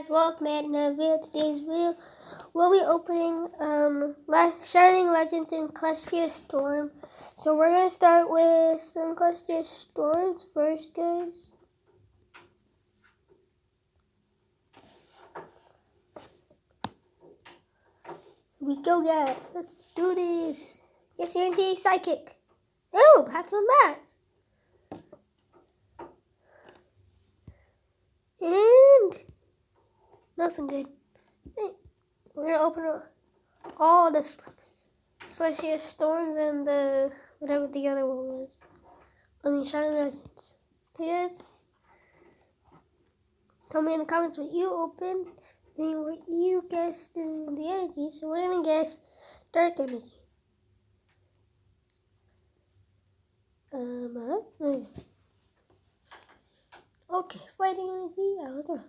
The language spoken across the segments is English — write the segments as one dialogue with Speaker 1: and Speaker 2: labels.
Speaker 1: guys, welcome back to another video. Today's video we'll be opening Shining Legends in Celestia Storm. So we're gonna start with some Celestia Storms first, guys. Here we go, guys. Let's do this. Yes, Angie, Psychic. Oh, pats on back. And nothing good. We're gonna open up all the Celestia Storms and the whatever the other one was. Shining Legends. Okay, guys. Tell me in the comments what you opened and what you guessed in the energy. So we're gonna guess dark energy. Okay, fighting energy. I was wrong.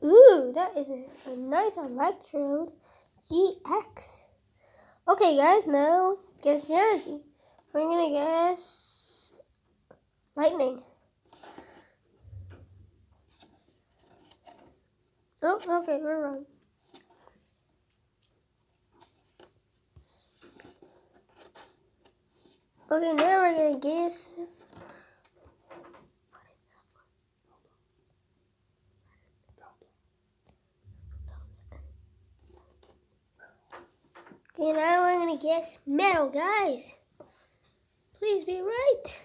Speaker 1: Ooh, that is a nice Electrode GX. Okay, guys, now guess the energy. We're gonna guess lightning. Oh, okay, we're wrong. Okay, now we're gonna guess. Okay, now we're gonna guess metal, guys. Please be right.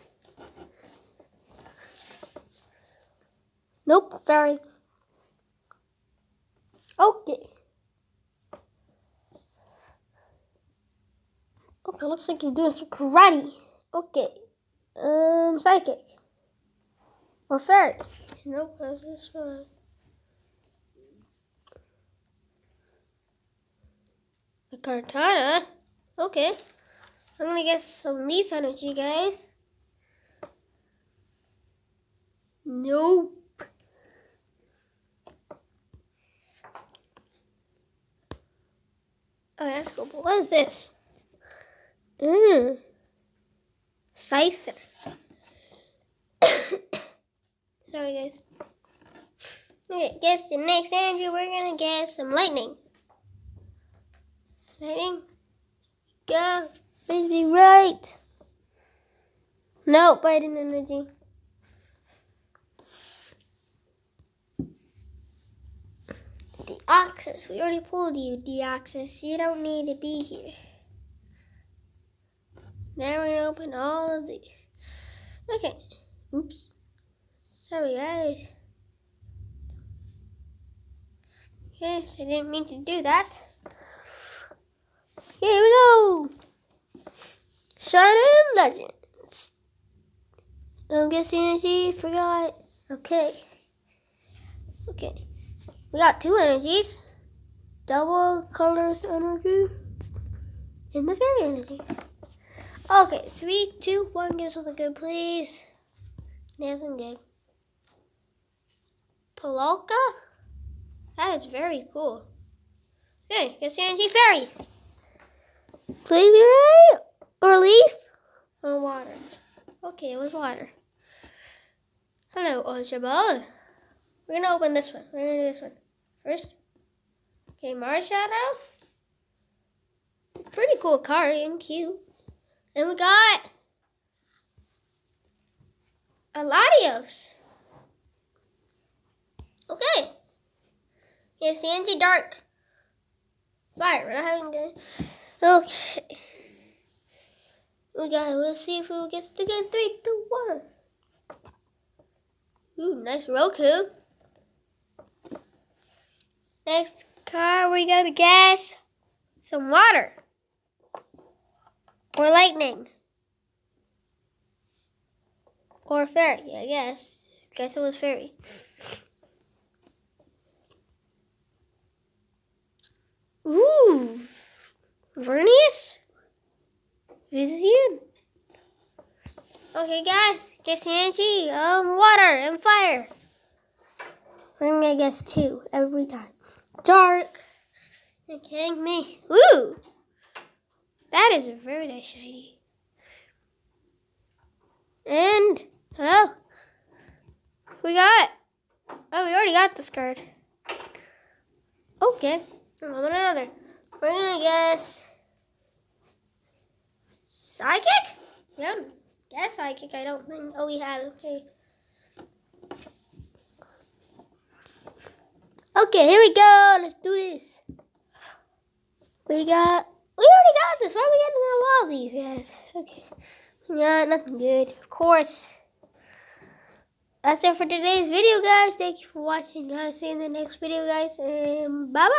Speaker 1: Nope, fairy. Okay. Okay, looks like he's doing some karate. Okay. Psychic. Or fairy. Nope, that's this one. A Kartana? Okay. I'm gonna guess some leaf energy, guys. Nope. Oh, that's cool. But what is this? Scyther. Sorry, guys. Okay, guess the next energy. We're gonna guess some lightning. Lightning. Go. Please be right. No, fighting energy. Deoxys. We already pulled you, Deoxys. You don't need to be here. Now we're gonna open all of these. Okay. Oops. Sorry, guys. Yes, I didn't mean to do that. Here we go. Shining Legends. I'm guessing energy. Forgot. Okay. Okay. We got two energies. Double colors energy. And the fairy energy. Okay. 3, 2, 1. Give us something good, please. Nothing good. Polka? That is very cool. Okay. Guess the energy fairy. Please be right. Or leaf. Or water. Okay, it was water. Hello, Ultra. We're gonna open this one. We're gonna do this one first. Okay, Marshadow. Pretty cool card and cute. And we got a Latios. Okay. Yes, Angie Dark. Fire. We're not having good. Okay. We'll see if we get to get 3, 2, 1. Ooh, nice Roku. Next card, we gotta guess some water. Or lightning. Or fairy, I guess. Guess it was fairy. Ooh. Vernius? Vizian? Okay, guys. Guess the energy. Water and fire. We're gonna guess 2 every time. Dark. You're kidding me. Ooh. That is a very nice shiny. And, hello. We got Oh, we already got this card. Okay. I want another. We're gonna guess Psychic? Yeah. Guess Psychic. I don't think. Oh, we have. Okay. Okay, here we go. Let's do this. We already got this. Why are we getting a lot of these, guys? Okay. Yeah, nothing good. Of course. That's it for today's video, guys. Thank you for watching, guys. See you in the next video, guys. And bye-bye.